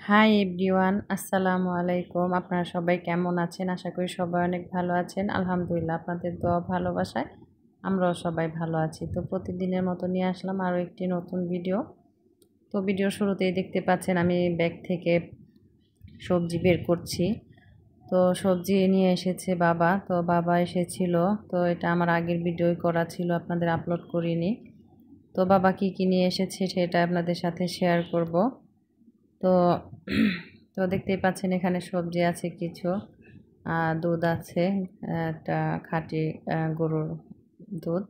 Hi everyone, আসসালামু আলাইকুম। আপনারা সবাই কেমন আছেন? আশা করি সবাই অনেক ভালো আছেন। আলহামদুলিল্লাহ, আপনাদের দোয়া ভালোবাসায় আমরাও সবাই ভালো আছি। তো প্রতিদিনের মতো নিয়ে আসলাম আরও একটি নতুন ভিডিও। তো ভিডিও শুরুতেই দেখতে পাচ্ছেন আমি ব্যাগ থেকে সবজি বের করছি। তো সবজি নিয়ে এসেছে বাবা, তো বাবা এসেছিল। তো এটা আমার আগের ভিডিওই করা ছিল, আপনাদের আপলোড করিনি। তো বাবা কী নিয়ে এসেছে সেটা আপনাদের সাথে শেয়ার করব। তো তো দেখতেই পাচ্ছেন এখানে সবজি আছে কিছু, দুধ আছে, একটা খাঁটি গরুর দুধ।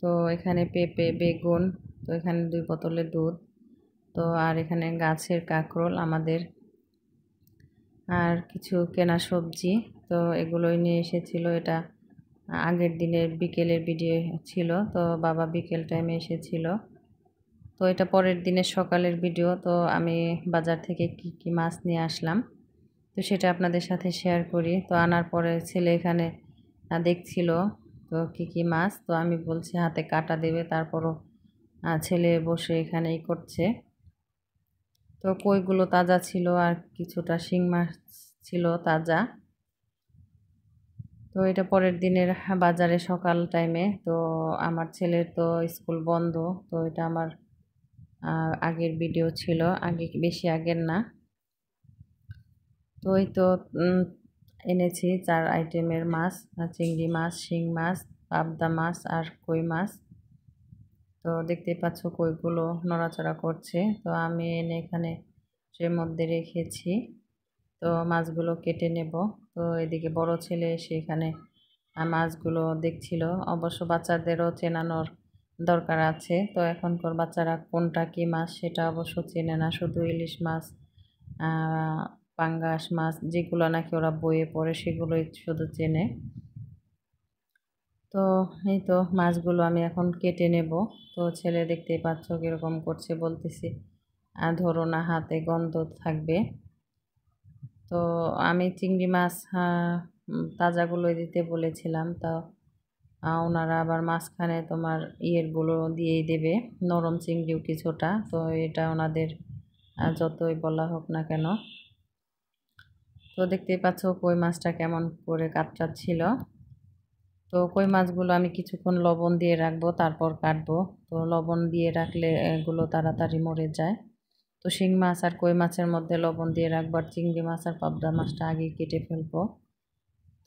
তো এখানে পেঁপে, বেগুন, তো এখানে 2 বোতলের দুধ। তো আর এখানে গাছের কাঁকরোল আমাদের, আর কিছু কেনা সবজি। তো এগুলোই নিয়ে এসেছিল। এটা আগের দিনের বিকেলের ভিডিও ছিল। তো বাবা বিকেল টাইমে এসেছিল। তো এটা পরের দিনের সকালের ভিডিও। তো আমি বাজার থেকে কি মাছ নিয়ে আসলাম, তো সেটা আপনাদের সাথে শেয়ার করি। তো আনার পরে ছেলে এখানে দেখছিল তো কি মাছ। তো আমি বলছি হাতে কাটা দেবে, তারপরও ছেলে বসে এখানে করছে। তো কইগুলো তাজা ছিল আর কিছুটা শিং মাছ ছিল তাজা। তো এটা পরের দিনের বাজারে সকাল টাইমে। তো আমার ছেলের তো স্কুল বন্ধ। তো এটা আমার আগের ভিডিও ছিল, আগে বেশি আগের না। তো এই তো এনেছি 4 আইটেমের মাছ, চিংড়ি মাছ, শিং মাছ, পাবদা মাছ আর কই মাছ। তো দেখতেই পাচ্ছ কইগুলো নড়াচড়া করছে। তো আমি এনে এখানে ট্রের মধ্যে রেখেছি। তো মাছগুলো কেটে নেব। তো এদিকে বড় ছেলে এসে এখানে মাছগুলো দেখছিল। অবশ্য বাচ্চাদেরও চেনানোর দরকার আছে। তো এখনকার বাচ্চারা কোনটা কি মাছ সেটা অবশ্য চেনে না, শুধু ইলিশ মাছ, পাঙ্গাস মাছ যেগুলো নাকি ওরা বইয়ে পড়ে সেগুলোই শুধু চেনে। তো এই তো মাছগুলো আমি এখন কেটে নেব। তো ছেলে দেখতেই পাচ্ছ কীরকম করছে, বলতেছি ধরো না, হাতে গন্ধ থাকবে। তো আমি চিংড়ি মাছ তাজাগুলোই দিতে বলেছিলাম। তো ওনারা আবার মাঝখানে তোমার ইয়েরগুলো দিয়েই দেবে, নরম চিংড়িও কিছুটা। তো এটা ওনাদের যতই বলা হোক না কেন। তো দেখতেই পাচ্ছ কই মাছটা কেমন করে কাটছিল। তো কই মাছগুলো আমি কিছুক্ষণ লবণ দিয়ে রাখবো, তারপর কাটবো। তো লবণ দিয়ে রাখলে এগুলো তাড়াতাড়ি মরে যায়। তো শিং মাছ আর কই মাছের মধ্যে লবণ দিয়ে রাখবো, আর চিংড়ি মাছ আর পাবদা মাছটা আগে কেটে ফেলবো।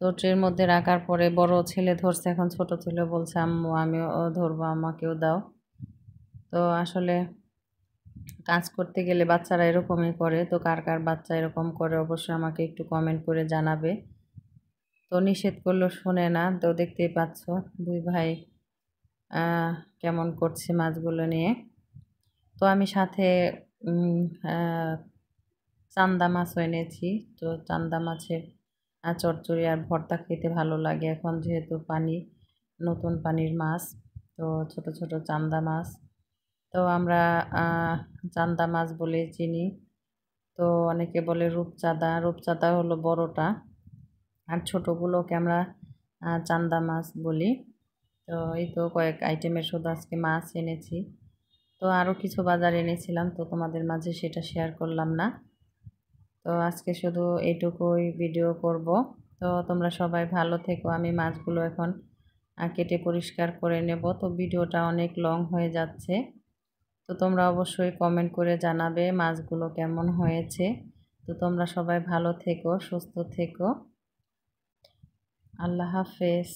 তো ট্রের মধ্যে রাখার পরে বড় ছেলে ধরছে, এখন ছোট ছেলে বলছে আম্মু আমিও ধরবো, আমাকেও দাও। তো আসলে কাজ করতে গেলে বাচ্চারা এরকমই করে। তো কার কার বাচ্চা এরকম করে অবশ্যই আমাকে একটু কমেন্ট করে জানাবে। তো নিষেধ করলেও শোনে না। তো দেখতেই পাচ্ছ 2 ভাই কেমন করছে মাছগুলো নিয়ে। তো আমি সাথে চান্দা মাছও এনেছি। তো চান্দা মাছের চচ্চড়ি আর ভর্তা খেতে ভালো লাগে এখন, যেহেতু পানি নতুন পানির মাছ। তো ছোট ছোট চান্দা মাছ, তো আমরা চান্দা মাছ বলে চিনি। তো অনেকে বলে রূপচাঁদা, রূপচাঁদা হলো বড়টা, আর ছোটোগুলোকে আমরা চান্দা মাছ বলি। তো এই তো কয়েক আইটেমের শুধু আজকে মাছ এনেছি। তো আরও কিছু বাজার এনেছিলাম, তো তোমাদের মাঝে সেটা শেয়ার করলাম না। তো আজকে শুধু এইটুকুই ভিডিও করব। তো তোমরা সবাই ভালো থেকো। আমি মাছগুলো এখন কেটে পরিষ্কার করে নেব। তো ভিডিওটা অনেক লং হয়ে যাচ্ছে। তো তোমরা অবশ্যই কমেন্ট করে জানাবে মাছগুলো কেমন হয়েছে। তো তোমরা সবাই ভালো থেকো, সুস্থ থেকো। আল্লাহ হাফেজ।